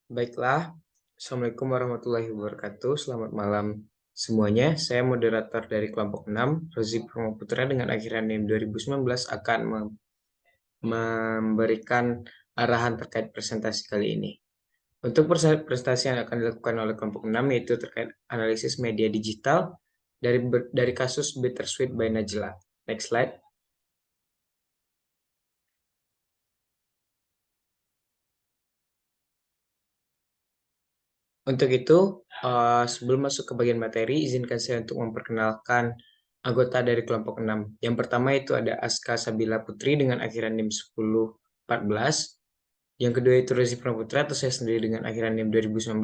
Baiklah, Assalamualaikum warahmatullahi wabarakatuh. Selamat malam semuanya. Saya moderator dari kelompok 6, Rozi Putra dengan akhiran NIM 2019 akan memberikan arahan terkait presentasi kali ini. Untuk presentasi yang akan dilakukan oleh kelompok 6 yaitu terkait analisis media digital dari kasus Bittersweet by Najla. Next slide. Untuk itu, sebelum masuk ke bagian materi, izinkan saya untuk memperkenalkan anggota dari kelompok 6. Yang pertama itu ada Aska Sabila Putri dengan akhiran NIM 1014. Yang kedua itu Rozi Praputra atau saya sendiri dengan akhiran NIM 2019.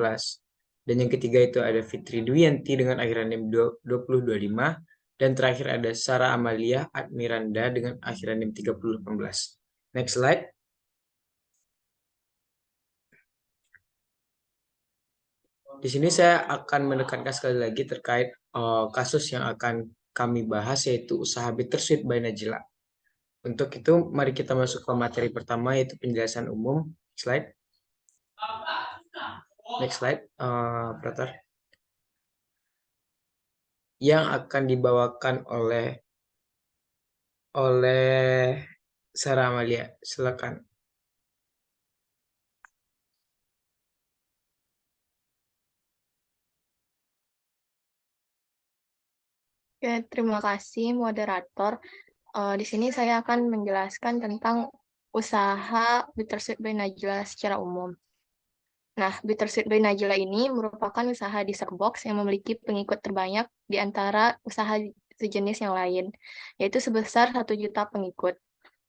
Dan yang ketiga itu ada Fitri Duyanti dengan akhiran NIM 2025. Dan terakhir ada Sarah Amalia Admiranda dengan akhiran NIM 3018. Next slide. Di sini saya akan menekankan sekali lagi terkait kasus yang akan kami bahas yaitu usaha Bittersweet by Najla. Untuk itu mari kita masuk ke materi pertama yaitu penjelasan umum. Slide. Next slide, operator. Yang akan dibawakan oleh Sarah Amalia. Silakan. Oke, terima kasih moderator. Di sini saya akan menjelaskan tentang usaha Bittersweet by Najla secara umum. Nah, Bittersweet by Najla ini merupakan usaha dessert box yang memiliki pengikut terbanyak di antara usaha sejenis yang lain, yaitu sebesar 1 juta pengikut.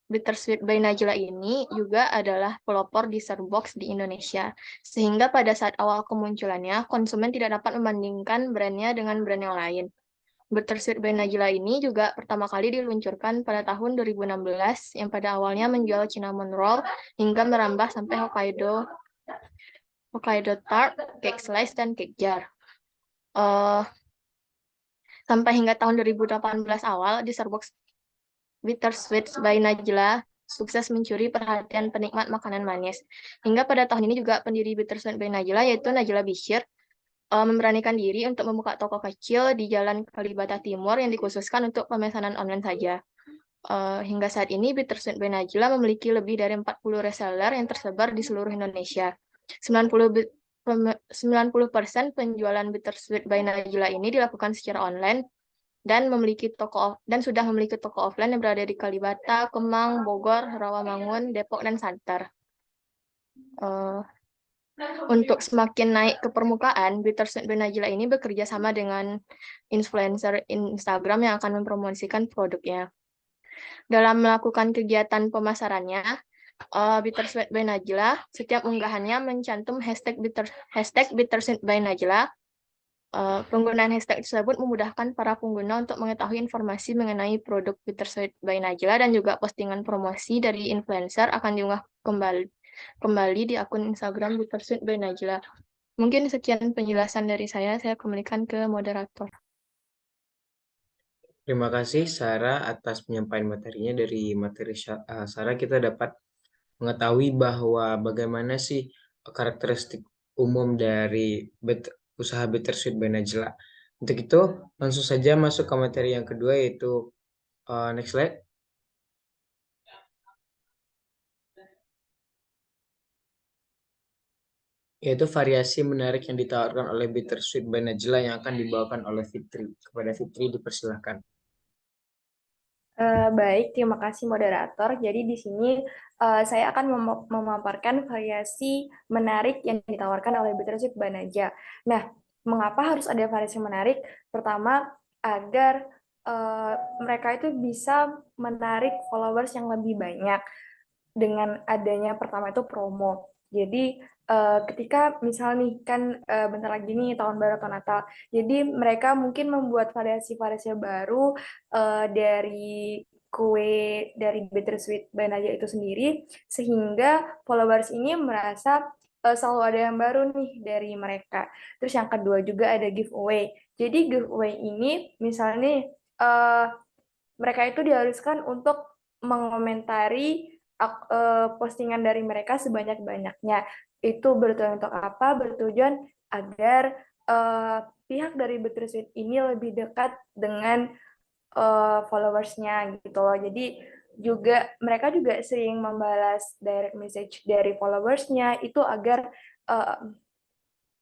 Bittersweet by Najla ini juga adalah pelopor dessert box di Indonesia, sehingga pada saat awal kemunculannya, konsumen tidak dapat membandingkan brandnya dengan brand yang lain. Bittersweet by Najla ini juga pertama kali diluncurkan pada tahun 2016 yang pada awalnya menjual cinnamon roll hingga merambah sampai Hokkaido tart, cake slice, dan cake jar. Sampai hingga tahun 2018 awal, dessert box Bittersweet by Najla sukses mencuri perhatian penikmat makanan manis. Hingga pada tahun ini juga pendiri Bittersweet by Najla yaitu Najla Bishir memberanikan diri untuk membuka toko kecil di Jalan Kalibata Timur yang dikhususkan untuk pemesanan online saja. Hingga saat ini, Bittersweet by Najla memiliki lebih dari 40 reseller yang tersebar di seluruh Indonesia. 90% penjualan Bittersweet by Najla ini dilakukan secara online dan sudah memiliki toko offline yang berada di Kalibata, Kemang, Bogor, Rawamangun, Depok, dan Santer. Untuk semakin naik ke permukaan, Bittersweet by Najla ini bekerja sama dengan influencer Instagram yang akan mempromosikan produknya. Dalam melakukan kegiatan pemasarannya, Bittersweet by Najla, setiap unggahannya mencantum hashtag Bittersweet by Najla. Penggunaan hashtag tersebut memudahkan para pengguna untuk mengetahui informasi mengenai produk Bittersweet by Najla dan juga postingan promosi dari influencer akan diunggah kembali di akun Instagram Bittersweet by Najla. Mungkin sekian penjelasan dari saya kembalikan ke moderator. Terima kasih Sarah atas penyampaian materinya. Dari materi Sarah kita dapat mengetahui bahwa bagaimana sih karakteristik umum dari usaha Bittersweet by Najla. Untuk itu langsung saja masuk ke materi yang kedua yaitu next slide. Yaitu variasi menarik yang ditawarkan oleh Bittersweet by Najla yang akan dibawakan oleh Fitri. Kepada Fitri dipersilahkan. Baik, terima kasih moderator. Jadi di sini saya akan memaparkan variasi menarik yang ditawarkan oleh Bittersweet by Najla. Nah, mengapa harus ada variasi menarik? Pertama, agar mereka itu bisa menarik followers yang lebih banyak dengan adanya pertama itu promo. Jadi ketika misal nih kan bentar lagi nih tahun baru atau Natal, jadi mereka mungkin membuat variasi-variasi baru dari kue dari Bittersweet by Najla itu sendiri, sehingga followers ini merasa selalu ada yang baru nih dari mereka. Terus yang kedua juga ada giveaway. Jadi giveaway ini misalnya mereka itu diharuskan untuk mengomentari postingan dari mereka sebanyak-banyaknya. Itu bertujuan untuk apa? Bertujuan agar pihak dari Bittersweet ini lebih dekat dengan followersnya gitu loh. Jadi juga mereka juga sering membalas direct message dari followersnya itu agar uh,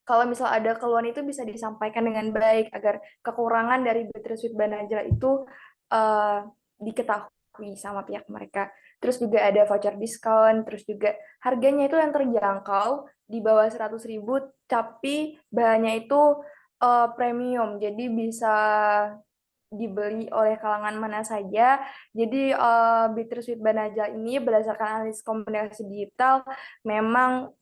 kalau misal ada keluhan itu bisa disampaikan dengan baik agar kekurangan dari Bittersweet Banajla itu uh, diketahui sama pihak mereka. Terus juga ada voucher diskon, terus juga harganya itu yang terjangkau di bawah 100.000, tapi bahannya itu premium, jadi bisa dibeli oleh kalangan mana saja. Jadi Bittersweet Banajla ini berdasarkan analisis komunikasi digital memang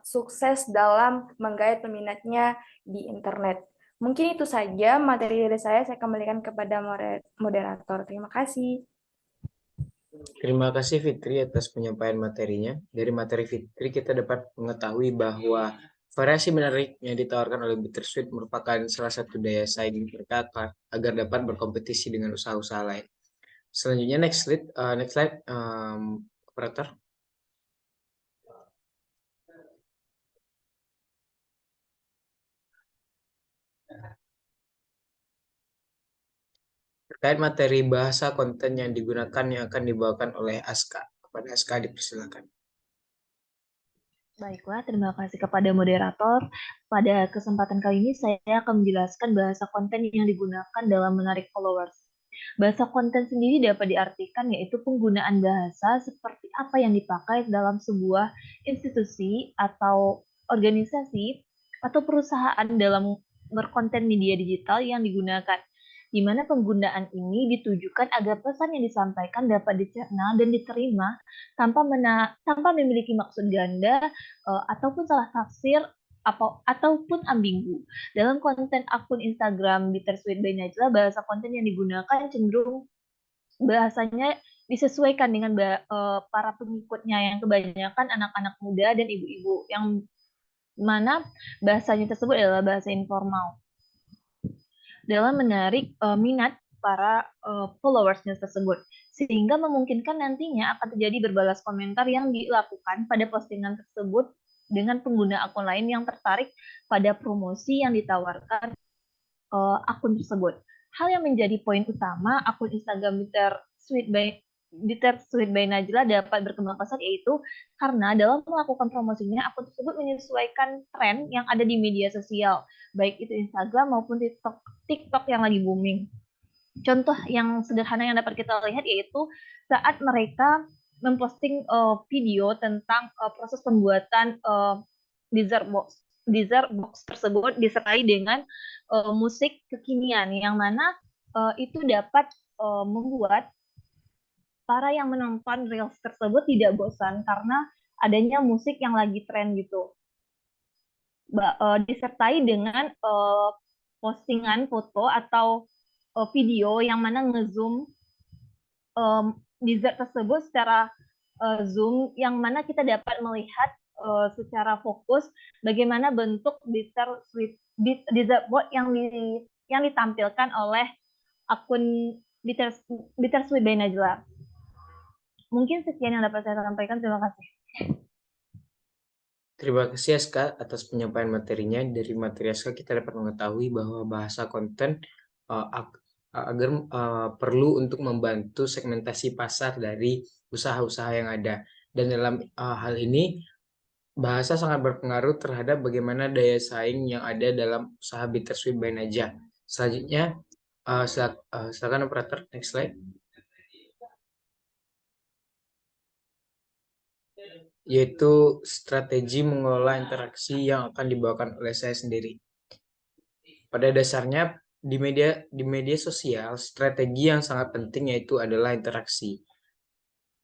sukses dalam menggait peminatnya di internet. Mungkin itu saja materi dari saya kembalikan kepada moderator. Terima kasih. Terima kasih Fitri atas penyampaian materinya. Dari materi Fitri kita dapat mengetahui bahwa variasi menarik yang ditawarkan oleh Bittersweet merupakan salah satu daya saing mereka agar dapat berkompetisi dengan usaha-usaha lain. Selanjutnya next slide, operator. Terkait materi bahasa konten yang digunakan yang akan dibawakan oleh Aska. Kepada Aska dipersilakan. Baiklah, terima kasih kepada moderator. Pada kesempatan kali ini saya akan menjelaskan bahasa konten yang digunakan dalam menarik followers. Bahasa konten sendiri dapat diartikan yaitu penggunaan bahasa seperti apa yang dipakai dalam sebuah institusi atau organisasi atau perusahaan dalam berkonten media digital yang digunakan, di mana penggunaan ini ditujukan agar pesan yang disampaikan dapat dicerna dan diterima tanpa memiliki maksud ganda ataupun salah tafsir ataupun ambigu. Dalam konten akun Instagram Bittersweet by Najla, bahasa konten yang digunakan cenderung bahasanya disesuaikan dengan para pengikutnya yang kebanyakan anak-anak muda dan ibu-ibu, yang mana bahasanya tersebut adalah bahasa informal dalam menarik minat para followersnya tersebut, sehingga memungkinkan nantinya akan terjadi berbalas komentar yang dilakukan pada postingan tersebut dengan pengguna akun lain yang tertarik pada promosi yang ditawarkan akun tersebut. Hal yang menjadi poin utama akun Instagram Bittersweet by Najla dapat berkembang pesat yaitu karena dalam melakukan promosinya akun tersebut menyesuaikan tren yang ada di media sosial, baik itu Instagram maupun TikTok yang lagi booming. Contoh yang sederhana yang dapat kita lihat yaitu saat mereka memposting video tentang proses pembuatan dessert box tersebut disertai dengan musik kekinian yang mana itu dapat membuat para yang menonton reels tersebut tidak bosan karena adanya musik yang lagi tren gitu. Disertai dengan postingan foto atau video yang mana ngezoom dessert tersebut secara zoom, yang mana kita dapat melihat secara fokus bagaimana bentuk dessert board yang ditampilkan oleh akun Bittersweet by Najla. Mungkin sekian yang dapat saya sampaikan. Terima kasih. Terima kasih Aska atas penyampaian materinya. Dari materi Aska kita dapat mengetahui bahwa bahasa konten perlu untuk membantu segmentasi pasar dari usaha-usaha yang ada. Dan dalam hal ini bahasa sangat berpengaruh terhadap bagaimana daya saing yang ada dalam usaha Bittersweet by Najla. Selanjutnya silakan operator, next slide. Yaitu strategi mengelola interaksi yang akan dibawakan oleh saya sendiri. Pada dasarnya di media sosial, strategi yang sangat penting yaitu adalah interaksi.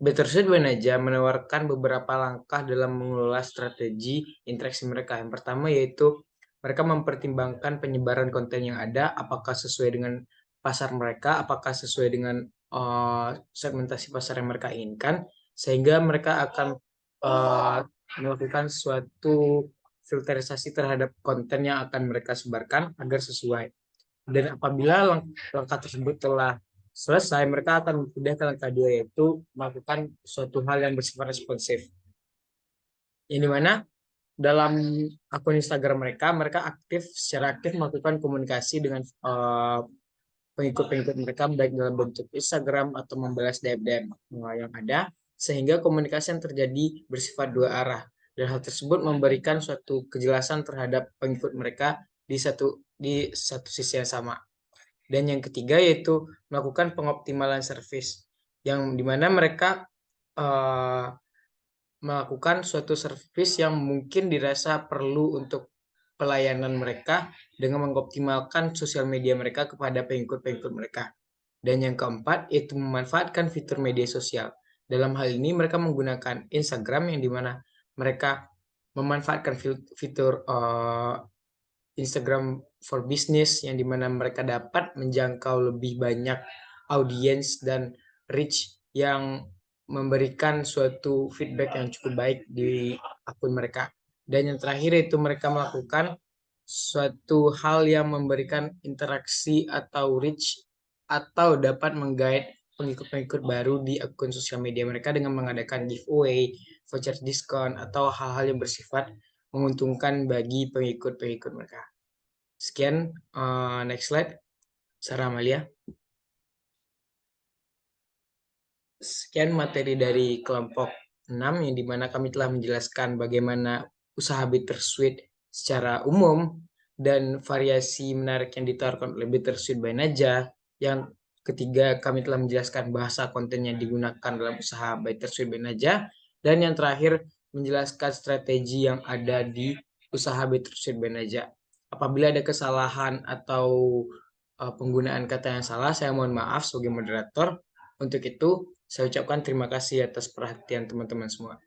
Bittersweet by Najla menawarkan beberapa langkah dalam mengelola strategi interaksi mereka. Yang pertama yaitu mereka mempertimbangkan penyebaran konten yang ada, apakah sesuai dengan pasar mereka, apakah sesuai dengan segmentasi pasar yang mereka inginkan, sehingga mereka akan melakukan suatu filterisasi terhadap konten yang akan mereka sebarkan agar sesuai. Dan apabila langkah tersebut telah selesai, mereka akan pindah ke langkah 2 yaitu melakukan suatu hal yang bersifat responsif. Yang dimana dalam akun Instagram mereka secara aktif melakukan komunikasi dengan pengikut-pengikut mereka baik dalam bentuk Instagram atau membalas DM yang ada, sehingga komunikasi yang terjadi bersifat dua arah, dan hal tersebut memberikan suatu kejelasan terhadap pengikut mereka di satu sisi yang sama. Dan yang ketiga yaitu melakukan pengoptimalan service, yang dimana mereka melakukan suatu service yang mungkin dirasa perlu untuk pelayanan mereka dengan mengoptimalkan sosial media mereka kepada pengikut-pengikut mereka. Dan yang keempat yaitu memanfaatkan fitur media sosial. Dalam hal ini mereka menggunakan Instagram, yang dimana mereka memanfaatkan fitur Instagram for Business, yang dimana mereka dapat menjangkau lebih banyak audiens dan reach yang memberikan suatu feedback yang cukup baik di akun mereka. Dan yang terakhir itu mereka melakukan suatu hal yang memberikan interaksi atau reach atau dapat menggait pengikut-pengikut baru di akun sosial media mereka dengan mengadakan giveaway, voucher diskon, atau hal-hal yang bersifat menguntungkan bagi pengikut-pengikut mereka. Sekian, next slide, Sarah Amalia. Sekian materi dari kelompok 6, yang dimana kami telah menjelaskan bagaimana usaha Bittersuite secara umum dan variasi menarik yang ditawarkan oleh Bittersuite by Najah. Yang ketiga, kami telah menjelaskan bahasa konten yang digunakan dalam usaha Bittersuite by Najah. Dan yang terakhir, menjelaskan strategi yang ada di usaha Bittersuite by Najah. Apabila ada kesalahan atau penggunaan kata yang salah, saya mohon maaf sebagai moderator. Untuk itu, saya ucapkan terima kasih atas perhatian teman-teman semua.